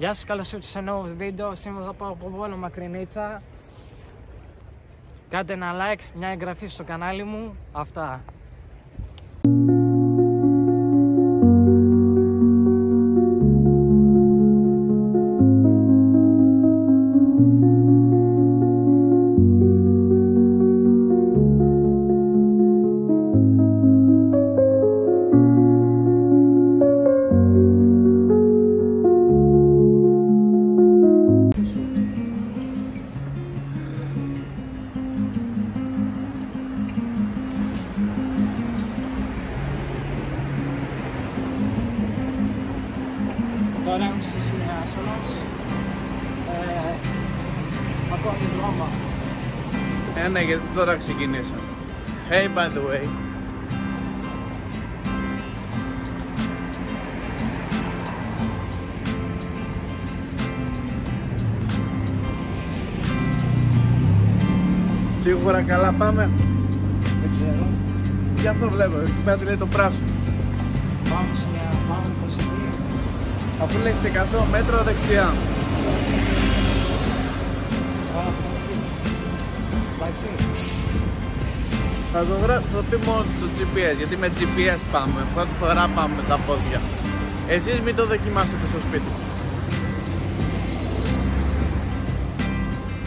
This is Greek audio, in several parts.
Γεια σας, καλώς ήρθατε σε νέο βίντεο. Σήμερα θα πάω από Βόλο Μακρινίτσα. Κάντε ένα like, μια εγγραφή στο κανάλι μου. Αυτά. Τώρα είμαι στη Σύννεας, ακούω την δρόμα. Ναι, γιατί τώρα ξεκινήσαμε. Hey, by the way. Σίγουρα καλά πάμε. Δεν ξέρω. Γι' αυτό βλέπω, εκεί πέρα λέει το πράσινο. Πάμε προς εκεί. Αφού λέει 100 μέτρα δεξιά. Θα το πει μόνο το GPS, γιατί με GPS πάμε. Πρώτη φορά πάμε με τα πόδια. Εσείς μην το δοκιμάσετε στο σπίτι.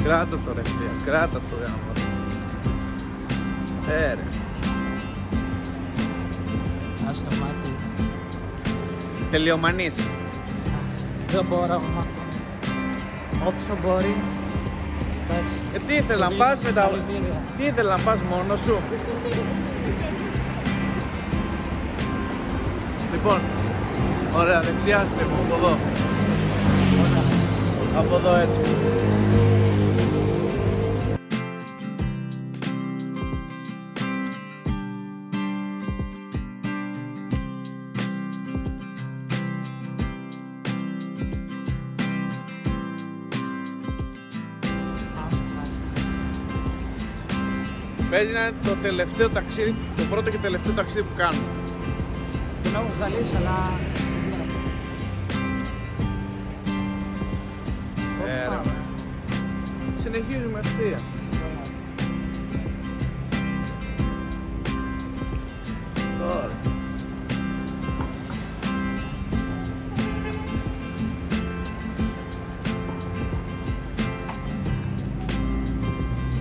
Κράτα το ρε φίλια, κράτα το γάμο. Ρε. Ας το μάτι. Τελειομανής. Δεν μπορώ να μάθω. Όποιο μπορεί. Τι ήθελα να πας με τα... Τι ήθελα να πας μόνος σου. Λοιπόν, ωραία, δεξιά στρέφω από εδώ. Από εδώ έτσι. Παίζει να είναι το τελευταίο ταξίδι, το πρώτο και τελευταίο ταξίδι που κάνουμε. Την έχω ζαλίσει, αλλά... Συνεχίζουμε ευθεία. Τώρα.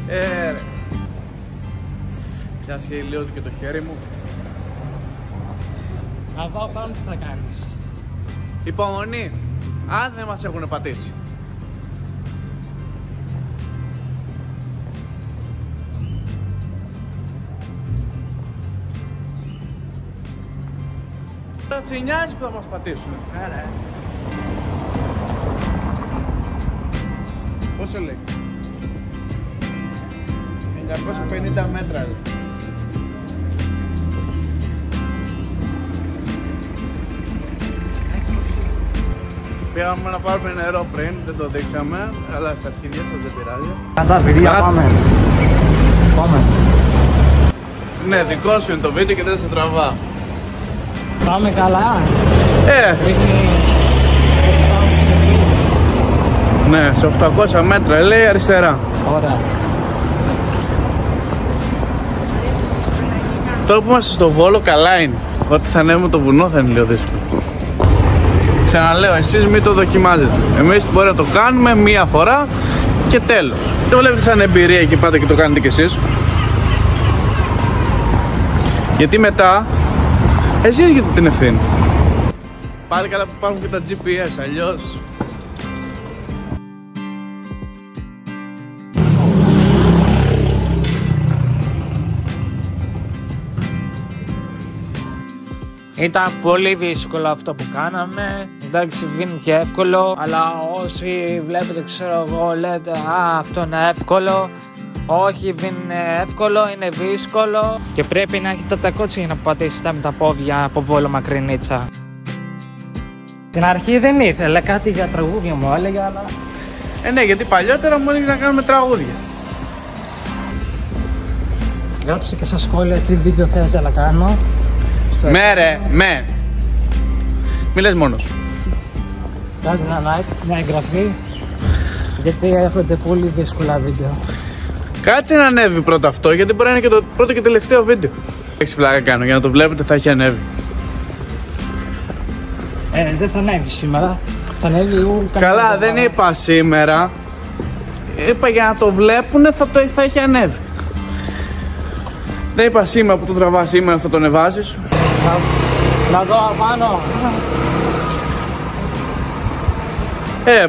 Ρε. Πιάσε λίγο και το χέρι μου. Να πάω πάνω, τι θα κάνεις. Υπομονή. Αν δεν μας έχουν πατήσει. Τα τσινιάζει που θα μας πατήσουν. Ναι. Πόσο λέει? 950 μέτρα λέει. Πήγαμε να πάρουμε νερό πριν, δεν το δείξαμε, αλλά στα αρχίδια σας δεν πειράζει. Κατά παιδιά, πάμε. Πάμε. Ναι, δικό σου είναι το βίντεο και δεν σε τραβά. Πάμε καλά. Ναι, σε 800 μέτρα, λέει αριστερά. Ωραία. Τώρα που είμαστε στο Βόλο, καλά είναι. Ότι θα ανέβουμε το βουνό θα είναι λίγο δύσκολο. Ξαναλέω, εσείς μην το δοκιμάζετε. Εμείς μπορεί να το κάνουμε μία φορά και τέλος. Το βλέπετε σαν εμπειρία και πάτε και το κάνετε κι εσείς. Γιατί μετά, εσείς έχετε την ευθύνη. Πάλι καλά που υπάρχουν και τα GPS, αλλιώς... Ήταν πολύ δύσκολο αυτό που κάναμε. Εντάξει, βγαίνει και εύκολο, αλλά όσοι βλέπετε, ξέρω εγώ, λέτε «Α, αυτό είναι εύκολο». Όχι, δεν είναι εύκολο, είναι δύσκολο και πρέπει να έχετε τα κότσια για να πατήσετε με τα πόδια από Βόλο Μακρινίτσα. Στην αρχή δεν ήθελε κάτι για τραγούδια μου, έλεγε, αλλά... Ναι, γιατί παλιότερα μου έλεγε να κάνουμε τραγούδια. Γράψτε και στα σχόλια τι βίντεο θέλετε να κάνω. Με ρε, με. Μη λες μόνος σου. Κάντε ένα like, μια εγγραφή, γιατί έρχονται πολύ δύσκολα βίντεο. Κάτσε να ανέβει πρώτα αυτό, γιατί μπορεί να είναι και το πρώτο και τελευταίο βίντεο. Έξι πλάκα κάνω, για να το βλέπετε θα έχει ανέβει. Δεν θα ανέβει σήμερα. Θα ανέβει καλά, δεν είπα σήμερα. Είπα για να το βλέπουνε θα έχει ανέβει. Δεν είπα σήμερα που το τραβάς, σήμερα θα το ανεβάσεις. Να δω πάνω.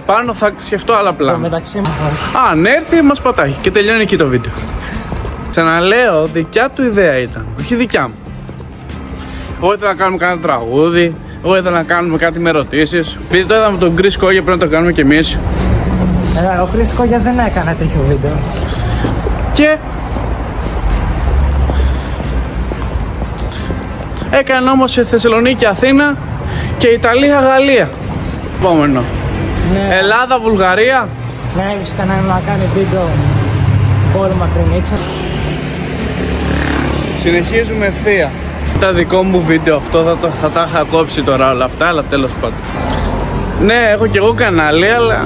Πάνω θα σκεφτώ άλλα πλάνα. Μεταξύ μας. Αν έρθει μας πατάει και τελειώνει εκεί το βίντεο. Ξαναλέω, δικιά του ιδέα ήταν, όχι δικιά μου. Εγώ ήθελα να κάνουμε κανένα τραγούδι, εγώ ήθελα να κάνουμε κάτι με ερωτήσεις. Επειδή το είδαμε τον Chris Koggia, πρέπει να το κάνουμε κι εμείς. Ο Chris Koggia δεν έκανε τέτοιο βίντεο. Και έκανε όμως σε Θεσσαλονίκη, Αθήνα και Ιταλία, Γαλλία. Επόμενο. Ναι. Ελλάδα, Βουλγαρία. Ναι, έβρισκα να κάνει βίντεο πόλη Μακρινίτσα. Συνεχίζουμε ευθεία. Τα δικό μου βίντεο αυτό θα τα είχα κόψει τώρα όλα αυτά, αλλά τέλος πάντων. Ναι, έχω κι εγώ κανάλι, αλλά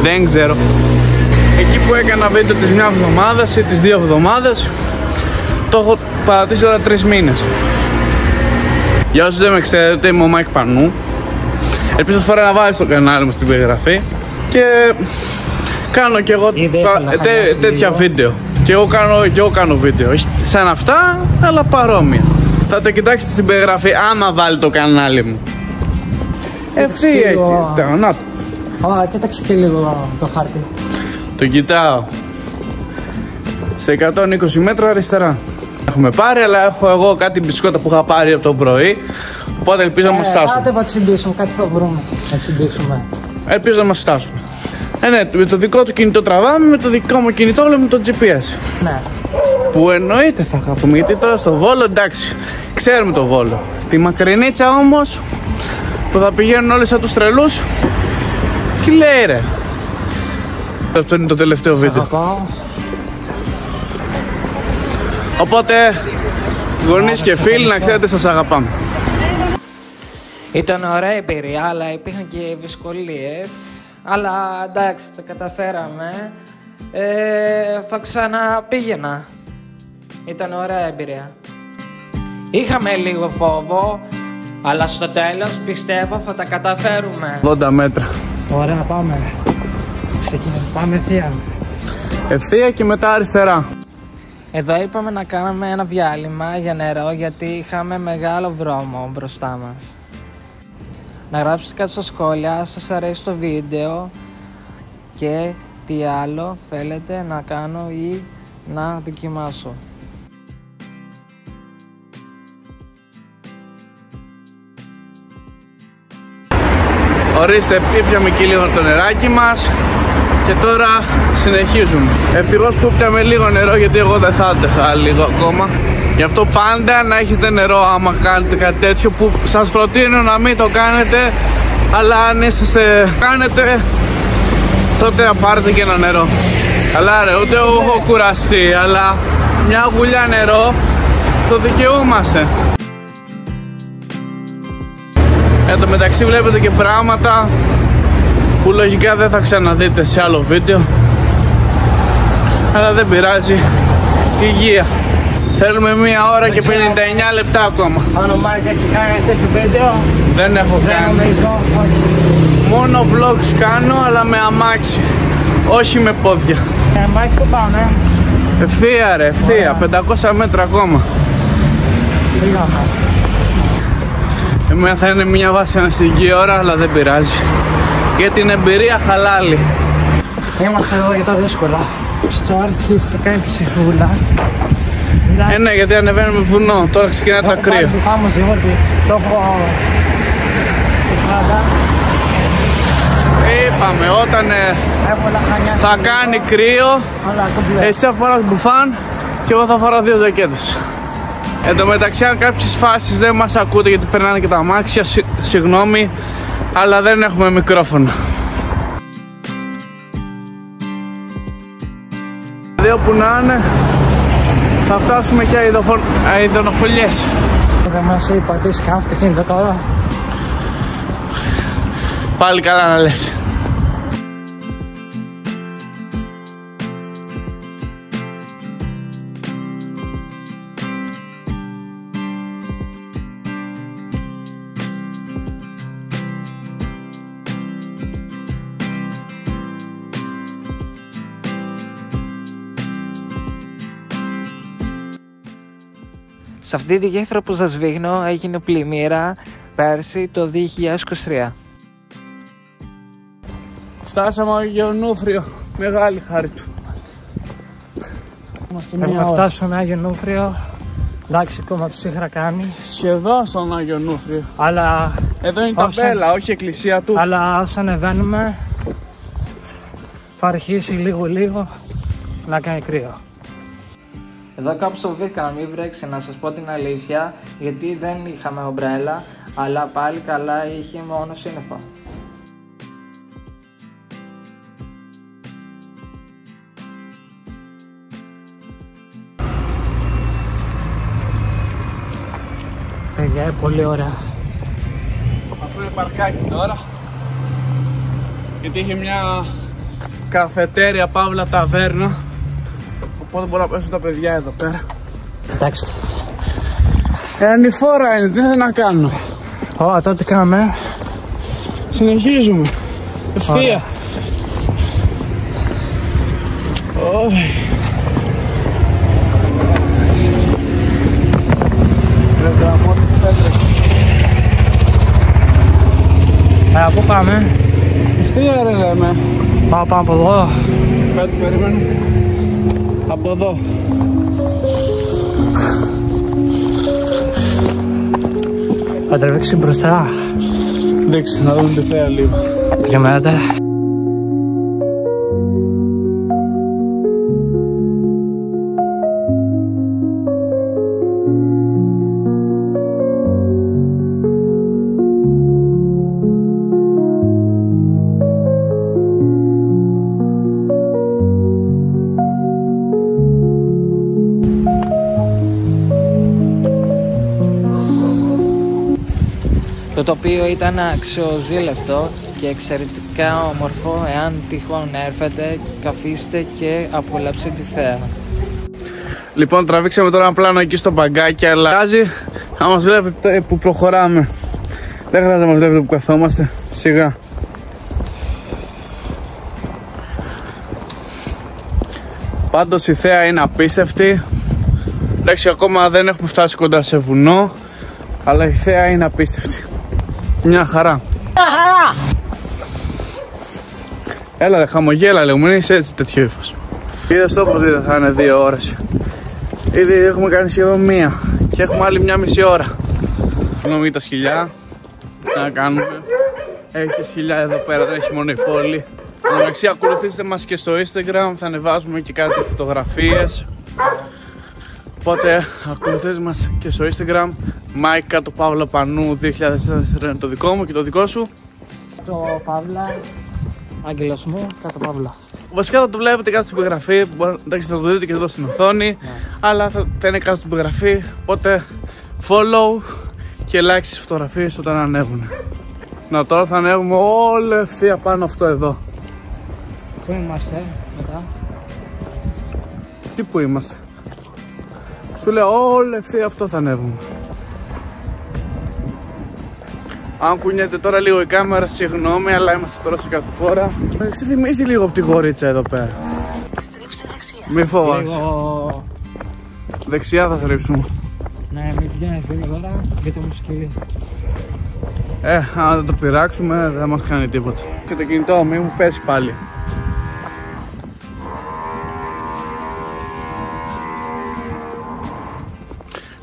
δεν ξέρω. Εκεί που έκανα βίντεο της μια εβδομάδας ή τις 2 εβδομάδες, το έχω παρατήσει τώρα 3 μήνες. Για όσους δεν με ξέρετε, είμαι ο Μάικ Πανού. Ελπίζω φορά να βάλεις στο κανάλι μου στην περιγραφή. Και κάνω κι εγώ τέτοια βίντεο. Και εγώ κάνω βίντεο. Όχι σαν αυτά, αλλά παρόμοια. Θα το κοιτάξετε στην περιγραφή άμα βάλει το κανάλι μου. Ευθεία εκεί. Να το. Κοίταξε και λίγο το χάρτη. Το κοιτάω. Σε 120 μέτρα αριστερά. Έχουμε πάρει, αλλά έχω εγώ κάτι μπισκότα που είχα πάρει από το πρωί. Οπότε ελπίζω να μας φτάσουν. Άντε να τσιμπήσουμε, κάτι θα βρούμε. Να τσιμπήσουμε. Ελπίζω να μας φτάσουν. Ναι, με το δικό του κινητό τραβάμε, με το δικό μου κινητό με το GPS. Ναι. Που εννοείται θα χαθούμε, γιατί τώρα στο Βόλο, εντάξει, ξέρουμε το Βόλο. Τη Μακρινίτσα όμως, που θα πηγαίνουν όλοι σαν τους τρελούς, τι λέει ρε. Αυτό είναι το τελευταίο βίντεο. Οπότε, γονείς και φίλοι, να ξέρετε, σας αγαπάμε. Ήταν ωραία εμπειρία, αλλά υπήρχαν και δυσκολίες. Αλλά εντάξει, το καταφέραμε. Θα ξαναπήγαινα. Ήταν ωραία εμπειρία. Είχαμε λίγο φόβο, αλλά στο τέλος πιστεύω θα τα καταφέρουμε. 80 μέτρα. Ωραία, πάμε. Πάμε ευθεία. Ευθεία και μετά αριστερά. Εδώ είπαμε να κάνουμε ένα διάλειμμα για νερό, γιατί είχαμε μεγάλο δρόμο μπροστά μας. Να γράψετε κάτι στα σχόλια, σας αρέσει το βίντεο και τι άλλο θέλετε να κάνω ή να δοκιμάσω. Ορίστε, ήπιαμε και λίγο το νεράκι μας και τώρα συνεχίζουμε. Ευτυχώς που ήπιαμε λίγο νερό, γιατί εγώ δεν θα άντεχα λίγο ακόμα. Γι' αυτό πάντα να έχετε νερό άμα κάνετε κάτι τέτοιο, που σας προτείνω να μην το κάνετε, αλλά αν είσαστε κάνετε, τότε να πάρετε και ένα νερό. Αλλά ρε, ούτε εγώ έχω κουραστεί, αλλά μια γουλιά νερό το δικαιούμαστε. Εν τω μεταξύ βλέπετε και πράγματα που λογικά δεν θα ξαναδείτε σε άλλο βίντεο, αλλά δεν πειράζει, υγεία. Θέλουμε 1 ώρα και 59 λεπτά ακόμα. Αν ο Μάρκ έχει κάνει τέτοιο βίντεο? Δεν έχω κάνει. Νομίζω, μόνο vlogs κάνω, αλλά με αμάξι, όχι με πόδια. Μάρκ, πού πάμε? Ευθεία ρε, ευθεία, 500 μέτρα ακόμα. Πήγαμε. Εμένα θα είναι μια βασανιστική ώρα, αλλά δεν πειράζει. Για την εμπειρία χαλάλι. Είμαστε εδώ για τα δύσκολα. Στο αρχής και κάνει ψυχούλα. Ναι, γιατί ανεβαίνουμε βουνό, τώρα ξεκινάει το κρύο. Το έχω στο τσάντα. Είπαμε, όταν θα κάνει κρύο, εσύ θα φοράς μπουφάν και εγώ θα φοράω 2 ζακέτες. Εν τω μεταξύ, αν κάποιες φάσεις δεν μας ακούτε γιατί περνάνε και τα αμάξια, συγγνώμη, αλλά δεν έχουμε μικρόφωνο. Δύο που να είναι, θα φτάσουμε και αηδονοφολιές. Δεν μας είπα τι σκάφτε κινητό τώρα. Πάλι καλά να λες. Σε αυτή τη γέφυρα που σας δείχνω έγινε πλημμύρα πέρσι το 2023. Φτάσαμε Άγιο Νούφριο, μεγάλη χάρη του. Πρέπει να φτάσω στον Άγιο Νούφριο. Εντάξει, ακόμα ψύχρα κάνει. Σχεδόν στον Άγιο Νούφριο. Αλλά εδώ είναι η ταμπέλα, όχι η εκκλησία του. Αλλά όσο ανεβαίνουμε θα αρχίσει λίγο να κάνει κρύο. Εδώ κάπου φοβήθηκα να μην βρέξει, να σας πω την αλήθεια, γιατί δεν είχαμε ομπρέλα, αλλά πάλι καλά είχε μόνο σύννεφα. Παιδιά, είναι πολύ ωραία. Αυτό είναι παρκάκι τώρα, γιατί είχε μια καφετέρια παύλα ταβέρνα, οπότε μπορούν να πέσουν τα παιδιά εδώ πέρα. Κοιτάξτε. Ανηφόρα είναι, τι θα να κάνω. Τότε τι κάναμε. Συνεχίζουμε. Ευθεία. Πού πάμε. Ευθεία ρε λέμε. Πάμε από εδώ. Κάτσε περίμενε. Από εδώ. Θα τραβήξει μπροστά. Δείξε να δούμε τη θέα λίγο. Περιμένετε. Το τοπίο ήταν αξιοζήλευτο και εξαιρετικά όμορφο. Εάν τυχόν έρθετε, καθίστε και απολαύστε τη θέα. Λοιπόν, τραβήξαμε τώρα ένα πλάνο εκεί στο μπαγκάκι, αλλά να μας βλέπετε που προχωράμε. Δεν χρειάζεται να μας βλέπετε που καθόμαστε. Σιγά. Πάντως η θέα είναι απίστευτη. Εντάξει, ακόμα δεν έχουμε φτάσει κοντά σε βουνό, αλλά η θέα είναι απίστευτη. Μια χαρά. Έλα ρε, χαμογέλα λίγο, μην είσαι έτσι τέτοιο ύφος. Είδες το πως θα είναι 2 ώρες. Ήδη έχουμε κάνει σχεδόν 1 και έχουμε άλλη 1,5 ώρα. Συγγνώμη τα σκυλιά. Να κάνουμε. Έχει σκυλιά εδώ πέρα, δεν έχει μόνο η πόλη. Εντάξει, ακολουθήστε μας και στο Instagram, θα ανεβάζουμε και κάτι φωτογραφίες. Οπότε ακολουθήστε μας και στο Instagram. Mike κάτω Παύλα Πανού 2004 είναι το δικό μου και το δικό σου. Το Παύλα, Άγγελος μου, κάτω Παύλα. Βασικά θα το βλέπετε κάτω στην περιγραφή. Εντάξει, θα το δείτε και εδώ στην οθόνη. Αλλά θα είναι κάτω στην περιγραφή. Οπότε follow και like στις φωτογραφίες όταν ανέβουν. Να, τώρα θα ανέβουμε όλη ευθεία πάνω αυτό εδώ. Πού είμαστε μετά? Τι που είμαστε? Σου λέω όλη ευθεία αυτό θα ανέβουμε. Αν κουνιέται τώρα λίγο η κάμερα, συγγνώμη, αλλά είμαστε τώρα σε κατηφόρα. Σε θυμίζει λίγο από τη γορίτσα εδώ πέρα. Μη φοβάσαι. Λίγο... Δεξιά θα στρίψουμε. Ναι, μην πηγαίνεις γρήγορα, γιατί μου σκύλει. Αν δεν το πειράξουμε δεν μας κάνει τίποτα. Και το κινητό μη μου πέσει πάλι.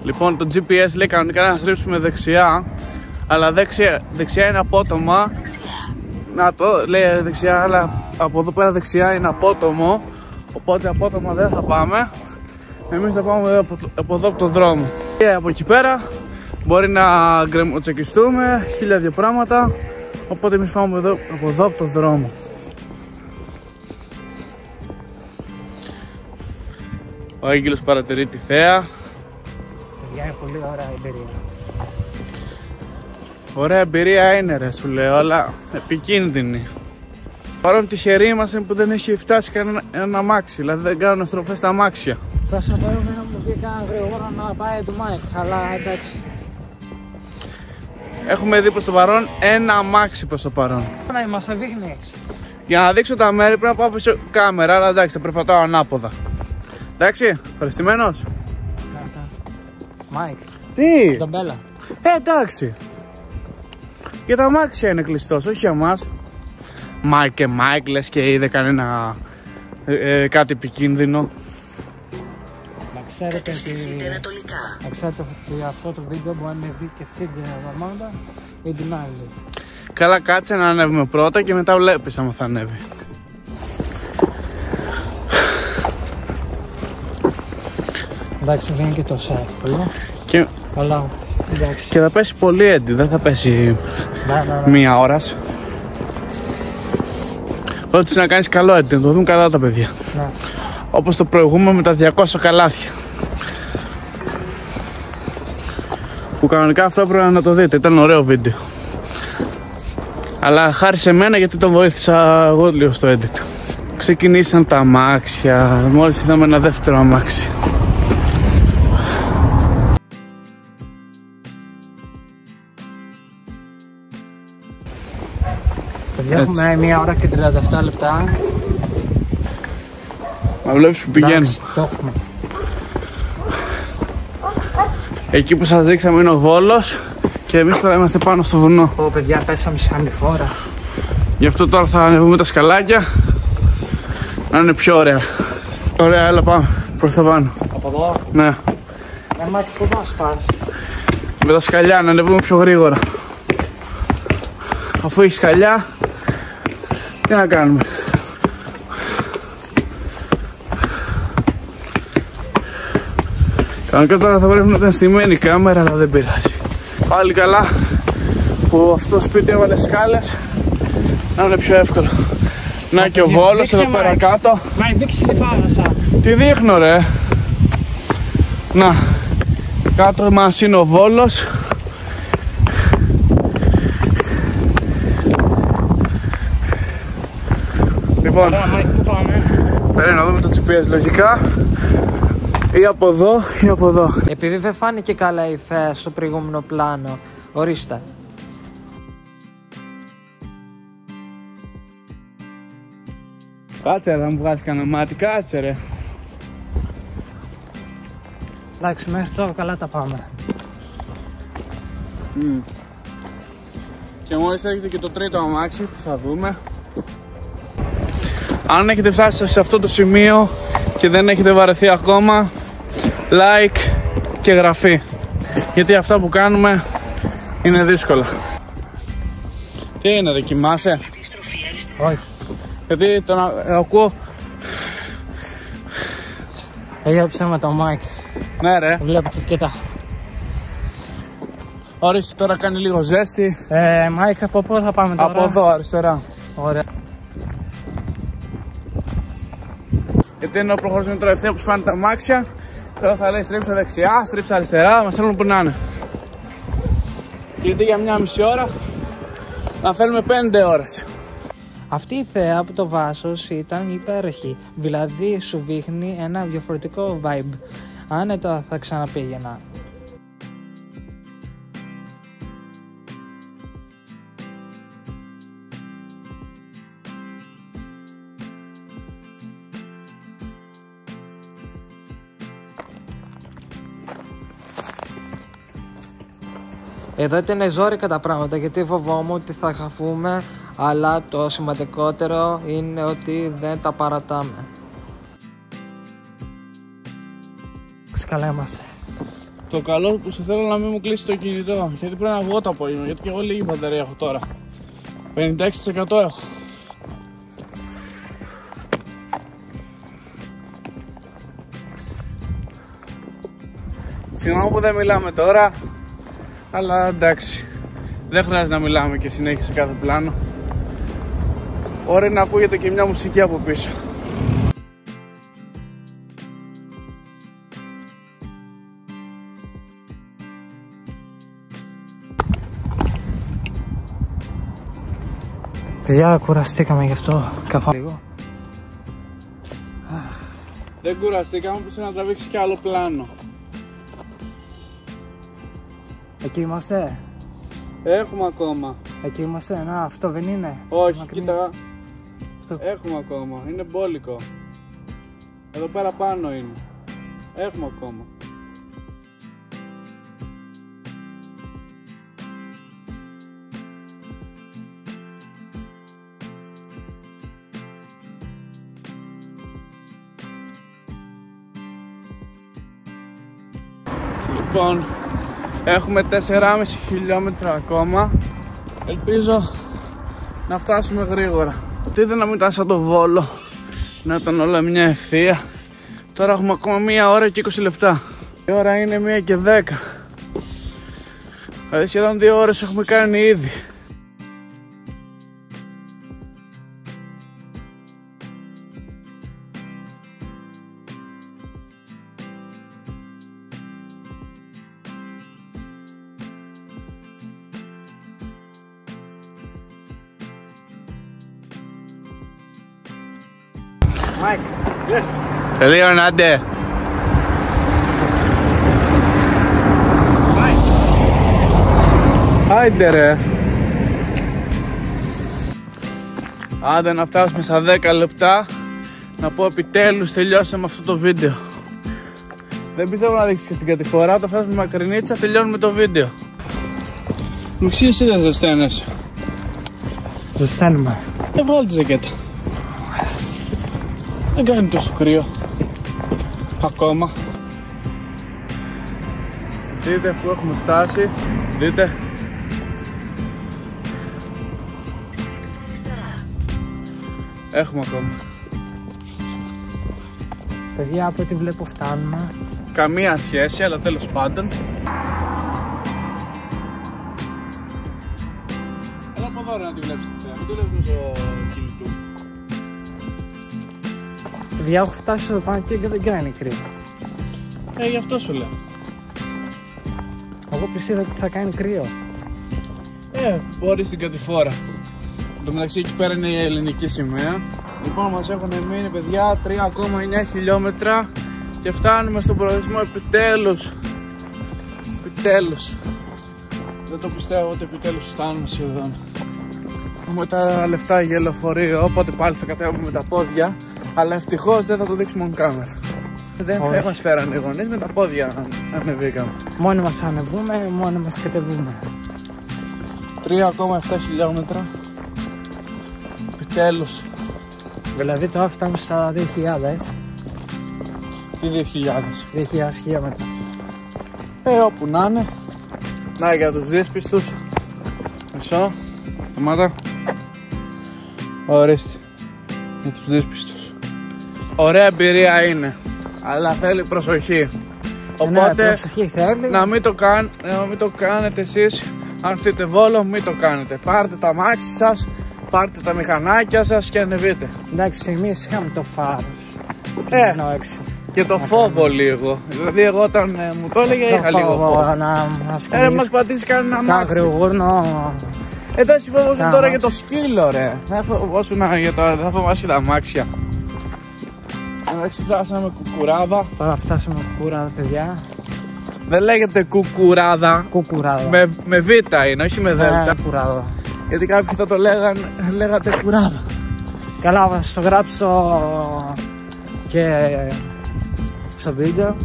Λοιπόν, το GPS λέει κανονικά να στρίψουμε δεξιά, αλλά δεξιά είναι απότομα. Να το λέει δεξιά, αλλά από εδώ πέρα δεξιά είναι απότομο. Οπότε απότομα δεν θα πάμε. Εμείς θα πάμε από εδώ από το δρόμο. Και από εκεί πέρα μπορεί να γκρεμοτσεκιστούμε, 1000 πράγματα. Οπότε εμείς πάμε από εδώ από το δρόμο. Ο Άγγελος παρατηρεί τη θέα. Παιδιά, είναι πολύ ωραία εμπειρία. Ωραία εμπειρία είναι ρε σου λέω, αλλά επικίνδυνη. Παρόν τυχεροί είμαστε που δεν έχει φτάσει κανένα αμάξι, δηλαδή δεν κάνουν στροφές στα αμάξια. Просто μπορούμε να μου πει κανένα γρήγορα να πάει το Μάικ, αλλά εντάξει. Έχουμε δει προς το παρόν ένα αμάξι προς το παρόν. Να είμαστε δείχνει. Για να δείξω τα μέρη πρέπει να πάω πίσω κάμερα, αλλά εντάξει θα περπατάω ανάποδα. Εντάξει, ευχαριστημένος. Μάικ. Τι? Τον Μπέλα. Εντάξει. Για τα αμάξια είναι κλειστός, όχι για μας. Μάικ και Μάικ λες και είδε κανένα κάτι επικίνδυνο. Να ξέρετε ότι αυτό το βίντεο μπορεί να δει και αυτή την εβδομάδα ή την άλλη. Καλά, κάτσε να ανέβουμε πρώτα και μετά βλέπεις άμα θα ανέβει. Εντάξει, δεν είναι και τόσο εύκολο. Αλλά εντάξει. Και θα πέσει πολύ έντυ, δεν θα πέσει μία ώρας. Ό,τι να κάνεις καλό έντυ, να το δουν καλά τα παιδιά. Ναι. Όπως το προηγούμενο με τα 200 καλάθια. Που κανονικά αυτό έπρεπε να το δείτε, ήταν ωραίο βίντεο. Αλλά χάρη σε μένα γιατί τον βοήθησα εγώ λίγο στο edit. Ξεκινήσαν τα αμάξια, μόλις είδαμε ένα δεύτερο αμάξι. Έχουμε 1 ώρα και 37 λεπτά. Μα βλέπεις που πηγαίνουμε. Το έχουμε. Εκεί που σας δείξαμε είναι ο Βόλος και εμείς τώρα είμαστε πάνω στο βουνό. Ω παιδιά, πέσαμε σαν τη φόρα. Γι' αυτό τώρα θα ανεβούμε τα σκαλάκια να είναι πιο ωραία. Ωραία, έλα πάμε προς τα πάνω. Από εδώ. Ναι. Μάικ, πού θα σπάς? Με τα σκαλιά να ανεβούμε πιο γρήγορα. Αφού έχει σκαλιά, τι να κάνουμε. Κανονικά τώρα θα πρέπει να ήταν στημένη η κάμερα, αλλά δεν πειράζει. Πάλι καλά που αυτό το σπίτι έβαλε σκάλες να είναι πιο εύκολο. Να και ο Βόλος εδώ πέρα κάτω. Μάικ, δείξει τη θάλασσα. Τι δείχνω ρε. Να, κάτω μας είναι ο Βόλος. Λοιπόν, Ωραία, Μάικ, πού πάμε? πρέπει να δούμε το GPS λογικά. Ή από εδώ ή από εδώ. Επειδή δεν φάνηκε καλά η θέα στο προηγούμενο πλάνο, ορίστε. Κάτσε ρε, θα μου βγάλεις κανένα μάτι, κάτσε ρε. Εντάξει, μέχρι τώρα καλά τα πάμε. Και μόλις έρχεται και το τρίτο αμάξι που θα δούμε. Αν έχετε φτάσει σε αυτό το σημείο και δεν έχετε βαρεθεί ακόμα, like και εγγραφή. Γιατί αυτά που κάνουμε είναι δύσκολα. Τι είναι ρε, κοιμάσαι? Όχι. Γιατί τον ακούω. Έγραψε με το Μάικ. Ναι ρε. Βλέπω και κοιτά. Ορίστε, τώρα κάνει λίγο ζέστη. Μάικ, από πού θα πάμε τώρα? Από εδώ αριστερά. Ωραία. Γιατί ενώ προχωρήσουμε τώρα ευθεία που σπάνε τα αμάξια, τώρα θα λέει στρίψα δεξιά, στρίψα αριστερά, μας θέλουν που να είναι. Γιατί για 1,5 ώρα να θέλουμε 5 ώρες. Αυτή η θέα από το Βάσος ήταν υπέροχη, δηλαδή σου δείχνει ένα διαφορετικό vibe. Άνετα θα ξαναπήγαινα. Εδώ ήταν ζόρικα τα πράγματα γιατί φοβόμουν ότι θα χαθούμε, αλλά το σημαντικότερο είναι ότι δεν τα παρατάμε. Καλά είμαστε. Το καλό που σε θέλω να μην μου κλείσει το κινητό, γιατί πρέπει να βγω το απόγευμα, γιατί και εγώ λίγη μπαταρία έχω τώρα. 56% έχω. Συγγνώμη που δεν μιλάμε τώρα, αλλά εντάξει, δεν χρειάζεται να μιλάμε και συνέχεια σε κάθε πλάνο. Ωραία να ακούγεται και μια μουσική από πίσω. Παιδιά, κουραστήκαμε γι' αυτό. Κάπου λίγο. Δεν κουραστήκαμε, που να τραβήξει κι άλλο πλάνο. Εκεί είμαστε. Έχουμε ακόμα. Εκεί είμαστε. Να, αυτό δεν είναι. Όχι, κοίτα. Αυτό. Έχουμε ακόμα. Είναι μπόλικο. Εδώ πέρα πάνω είναι. Έχουμε ακόμα. Λοιπόν, έχουμε 4,5 χιλιόμετρα ακόμα. Ελπίζω να φτάσουμε γρήγορα. Τι δεν να μην ήταν σαν το Βόλο, να ήταν όλα μια ευθεία. Τώρα έχουμε ακόμα 1 ώρα και 20 λεπτά. Η ώρα είναι 1 και 10. Δηλαδή σχεδόν 2 ώρες έχουμε κάνει ήδη. Τελείωνε, άντε. Άιντε ρε. Άντε να φτάσουμε στα 10 λεπτά. Να πω επιτέλους τελειώσαμε αυτό το βίντεο. Δεν πιστεύω να δείξεις και στην κατηφορά. Όταν φτάσουμε Μακρινίτσα τελειώνουμε το βίντεο. Λουξί, εσύ δεν ζεσταίνεσαι. Ζεσταίνουμε. Δεν βγάλει τη ζακέτα. Δεν κάνει τόσο κρύο. Ακόμα. Δείτε που έχουμε φτάσει. Δείτε. Έχουμε ακόμα. Παιδιά, από ό,τι βλέπω φτάνουμε. Καμία σχέση, αλλά τέλος πάντων. Έλα από εδώ να τη βλέπεις τη θέα. Μην το βλέπεις μέσω κινητού. Παιδιά, έχω φτάσει εδώ πάνω και δεν κάνει κρύο. Γι' αυτό σου λέω. Εγώ πιστεύω ότι θα κάνει κρύο. Μπορεί στην κατηφόρα. Εν τω μεταξύ εκεί πέρα είναι η ελληνική σημαία. Λοιπόν, μας έχουν μείνει, παιδιά, 3,9 χιλιόμετρα και φτάνουμε στον προορισμό επιτέλους. Επιτέλους. Δεν το πιστεύω ότι επιτέλους φτάνουμε σχεδόν. Έχουμε τα λεφτά για λεωφορείο, οπότε πάλι θα κατέβουμε με τα πόδια. Αλλά ευτυχώς δεν θα το δείξουμε on camera. Δεν θα μας φέρανε οι γονείς, με τα πόδια ανεβήκαμε. Μόνοι μας ανεβούμε, μόνοι μας κατεβούμε. 3,7 χιλιόμετρα. Επιτέλους. Δηλαδή τώρα φτάνουμε στα 2.000. Τι 2.000? 2.000 χιλιόμετρα. Όπου να είναι. Να, για τους δύσπιστους. Μισό. Σταμάτα. Ορίστε. Για τους δύσπιστους. Ωραία εμπειρία είναι. Αλλά θέλει προσοχή. Οπότε προσοχή θέλει. να μην το κάνετε εσείς. Αν έρθετε Βόλο, μην το κάνετε. Πάρτε τα αμάξι σας, πάρτε τα μηχανάκια σας και ανεβείτε. Εντάξει, εμείς είχαμε το φάρος. Και το φόβο λίγο. Δηλαδή εγώ όταν μου το έλεγε είχα λίγο φόβο. Να μας πατήσει κανένα αμάξι. Εδώ εσύ φοβόσουν τώρα για το σκύλο ρε. Δεν φοβόσουν για το, δεν θα φοβάσαι τα αμάξια. Εντάξει, φτάσαμε Κουκουράδα. Τώρα φτάσαμε Κουκουράδα, παιδιά. Δεν λέγεται Κουκουράδα. Κουκουράδα. Με β είναι, όχι με δέλτα. Κουκουράδα. Γιατί κάποιοι θα το λέγατε Κουράδα. Καλά, θα στο γράψω και στο βίντεο.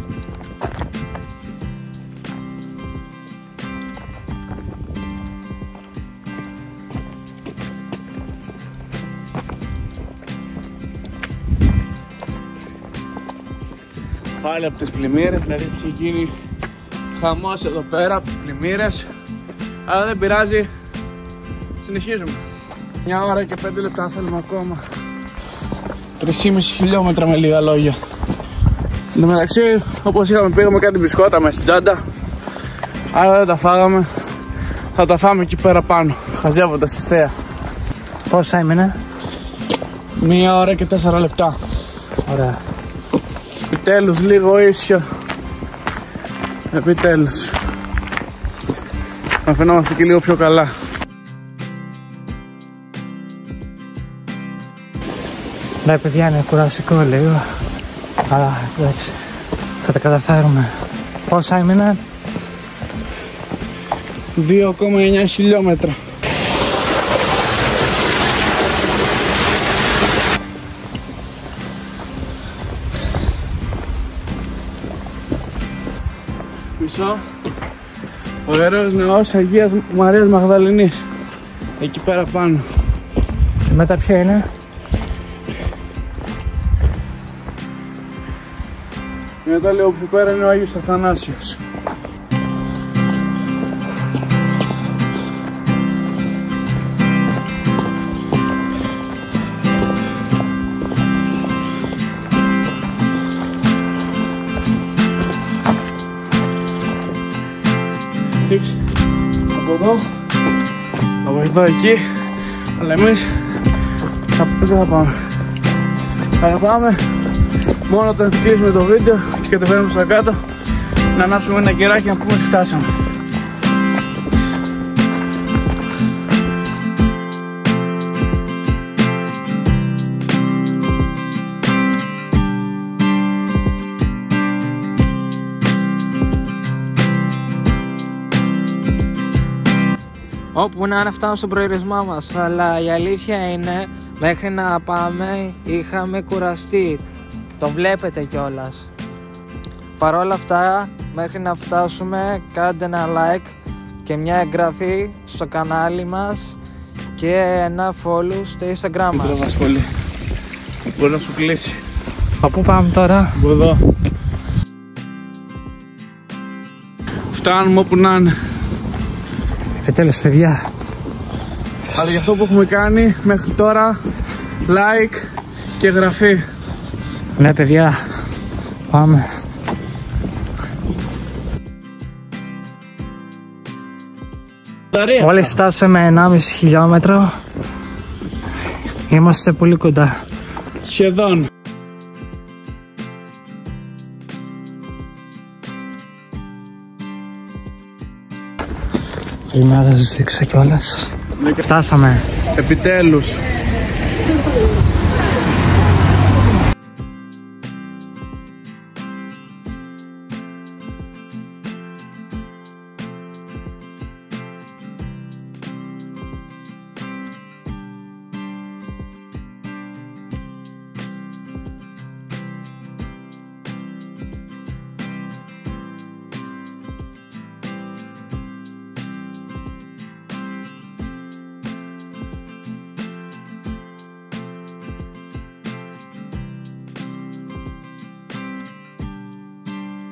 Πάλι από τις πλημμύρες, δηλαδή έχει γίνει χαμός εδώ πέρα από τις πλημμύρες. Αλλά δεν πειράζει, συνεχίζουμε. 1 ώρα και 5 λεπτά θέλουμε ακόμα. 3,5 χιλιόμετρα με λίγα λόγια. Εν τω μεταξύ, όπως είχαμε πήγαμε κάτι μπισκότα μες στην τσάντα. Άρα δεν τα φάγαμε. Θα τα φάμε εκεί πέρα πάνω, χαζεύοντας τη θέα. Πόσα έμεινε? 1 ώρα και 4 λεπτά. Ωραία. Επιτέλους λίγο ίσιο. Επιτέλους. Να φαινόμαστε και λίγο πιο καλά. Ναι παιδιά, είναι κουραστικό λίγο, αλλά εντάξει, θα τα καταφέρουμε. Πόσα έμειναν? 2,9 χιλιόμετρα. Μισό. Ο Ιερός Ναός Αγίας Μαρίας Μαγδαληνής. Εκεί πέρα πάνω. Και μετά ποια είναι? Μετά λίγο πιο πέρα είναι ο Άγιος Αθανάσιος. Από εδώ, από εδώ εκεί, αλλά εμείς δεν θα πάμε. Θα πάμε μόνο όταν κλείσουμε το βίντεο και κατεβαίνουμε στα κάτω να ανάψουμε ένα κεράκι να πούμε ότι φτάσαμε. Όπου να είναι φτάνουμε στον προορισμό μας, αλλά η αλήθεια είναι μέχρι να πάμε είχαμε κουραστεί. Το βλέπετε κιόλας. Παρ' όλα αυτά, μέχρι να φτάσουμε κάντε ένα like και μια εγγραφή στο κανάλι μας και ένα follow στο Instagram μας. Δεν τραβάς πολύ. Μπορεί να σου κλείσει. Από πού πάμε τώρα? Από εδώ. Φτάνουμε όπου να είναι. Τέλος παιδιά. Αλλά για αυτό που έχουμε κάνει μέχρι τώρα, like και εγγραφή. Ναι παιδιά, πάμε. Μόλις φτάσαμε 1,5 χιλιόμετρο. Είμαστε πολύ κοντά. Σχεδόν. Είμαι να σας δείξω κιόλας. Φτάσαμε. Επιτέλους.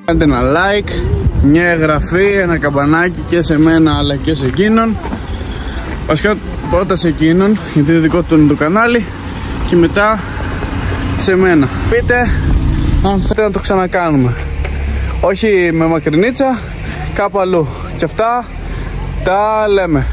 Κάντε ένα like, μια εγγραφή, ένα καμπανάκι και σε μένα αλλά και σε εκείνον. Βασικά πρώτα σε εκείνον, γιατί είναι δικό του το κανάλι, και μετά σε μένα. Πείτε αν θέλετε να το ξανακάνουμε. Όχι με μακρινίτσα, κάπου αλλού. Και αυτά τα λέμε.